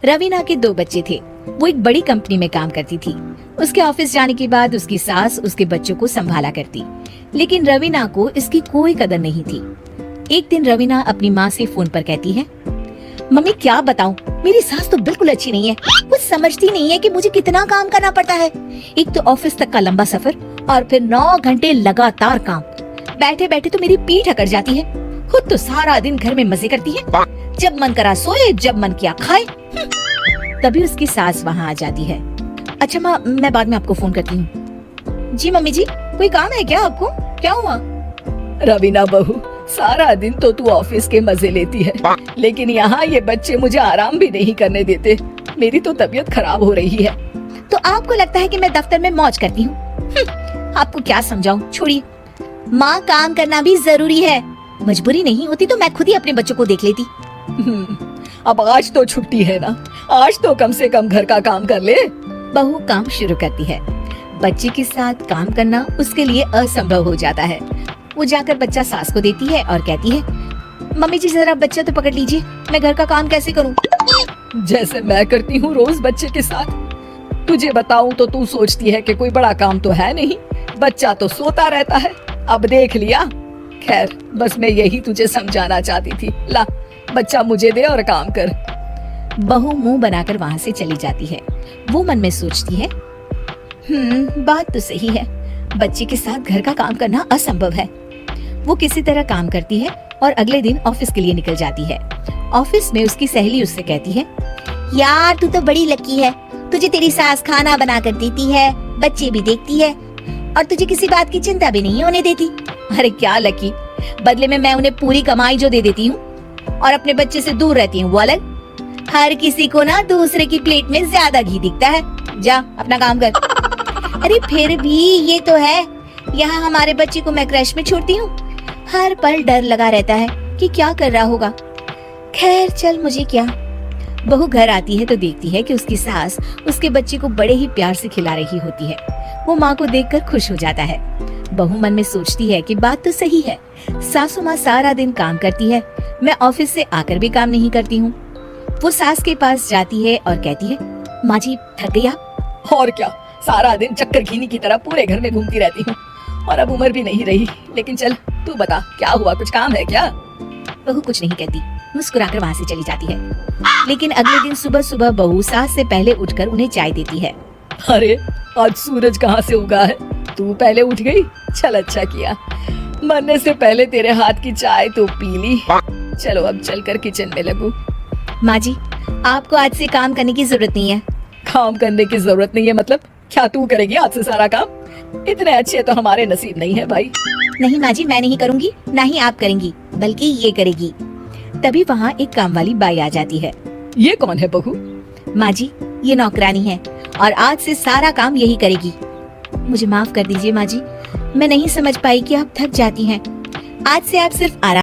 रवीना के 2 बच्चे थे। वो एक बड़ी कंपनी में काम करती थी। उसके ऑफिस जाने के बाद उसकी सास उसके बच्चों को संभाला करती, लेकिन रवीना को इसकी कोई कदर नहीं थी। एक दिन रवीना अपनी माँ से फोन पर कहती है, मम्मी क्या बताऊं, मेरी सास तो बिल्कुल अच्छी नहीं है। वो समझती नहीं है कि मुझे कितना काम करना पड़ता है। एक तो ऑफिस तक का लंबा सफर और फिर 9 घंटे लगातार काम। बैठे बैठे तो मेरी पीठ अकड़ जाती है। खुद तो सारा दिन घर में मजे करती है, जब मन करा सोए, जब मन किया खाए। तभी उसकी सास वहाँ आ जाती है। अच्छा माँ, मैं बाद में आपको फोन करती हूँ। जी मम्मी जी, कोई काम है क्या आपको? क्या हुआ? रवीना बहू, सारा दिन तो तू ऑफिस के मजे लेती है, लेकिन यहाँ ये बच्चे मुझे आराम भी नहीं करने देते। मेरी तो तबीयत खराब हो रही है। तो आपको लगता है कि मैं दफ्तर में मौज करती हूँ? आपको क्या समझाऊं, छोड़िए। माँ, काम करना भी जरूरी है। मजबूरी नहीं होती तो मैं खुद ही अपने बच्चों को देख लेती। अब आज तो छुट्टी है ना, आज तो कम से कम घर का काम कर ले। बहू काम शुरू करती है। बच्चे के साथ काम करना उसके लिए असंभव हो जाता है। वो जाकर बच्चा सास को देती है और कहती है, मम्मी जी जरा बच्चा तो पकड़ लीजिए, मैं घर का काम कैसे करूं? जैसे मैं करती हूँ रोज बच्चे के साथ। तुझे बताऊं तो तू सोचती है कि कोई बड़ा काम तो है नहीं, बच्चा तो सोता रहता है। अब देख लिया। खैर, बस मैं यही तुझे समझाना चाहती थी। ला, बच्चा मुझे दे और काम कर। बहू मुंह बनाकर वहाँ से चली जाती है। वो मन में सोचती है, बात तो सही है, बच्चे के साथ घर का काम करना असंभव है। वो किसी तरह काम करती है और अगले दिन ऑफिस के लिए निकल जाती है। ऑफिस में उसकी सहेली उससे कहती है, यार तू तो बड़ी लकी है, तुझे तेरी सास खाना बना कर देती है, बच्चे भी देखती है और तुझे किसी बात की चिंता भी नहीं होने देती। अरे क्या लकी, बदले में मैं उन्हें पूरी कमाई जो दे देती हूँ और अपने बच्चे से दूर रहती हूँ वो अलग। हर किसी को ना दूसरे की प्लेट में ज्यादा घी दिखता है। जा अपना काम कर। अरे फिर भी ये तो है, यहाँ हमारे बच्चे को मैं क्रैश में छोड़ती हूँ, हर पल डर लगा रहता है कि क्या कर रहा होगा। खैर चल, मुझे क्या। बहू घर आती है तो देखती है कि उसकी सास उसके बच्चे को बड़े ही प्यार से खिला रही होती है। वो माँ को देखकर खुश हो जाता है। बहू मन में सोचती है कि बात तो सही है, सासू माँ सारा दिन काम करती है, मैं ऑफिस से आकर भी काम नहीं करती हूँ। वो सास के पास जाती है और कहती है, माँ जी थक गई आप? और क्या, सारा दिन चक्कर घीनी की तरह पूरे घर में घूमती रहती हूँ और अब उम्र भी नहीं रही। लेकिन चल तू बता, क्या हुआ, कुछ काम है क्या? बहू कुछ नहीं कहती, मुस्कुराकर वहाँ से चली जाती है। लेकिन अगले दिन सुबह सुबह बहू सास से पहले उठकर उन्हें चाय देती है। अरे आज सूरज कहाँ से उगा है, तू पहले उठ गई? चल अच्छा किया, मरने से पहले तेरे हाथ की चाय तो पी ली। चलो अब चलकर किचन में लगूं। माँ जी, आपको आज से काम करने की जरूरत नहीं है। काम करने की जरूरत नहीं है मतलब? क्या तू करेगी आज से सारा काम? इतने अच्छे तो हमारे नसीब नहीं है भाई। नहीं माँ जी, मैं नहीं करूँगी, ना ही आप करेंगी, बल्कि ये करेगी। तभी वहाँ एक काम वाली बाई आ जाती है। ये कौन है बहू? माँ जी, ये नौकरानी है और आज से सारा काम यही करेगी। मुझे माफ कर दीजिए माँ जी, मैं नहीं समझ पाई कि आप थक जाती हैं। आज से आप सिर्फ आराम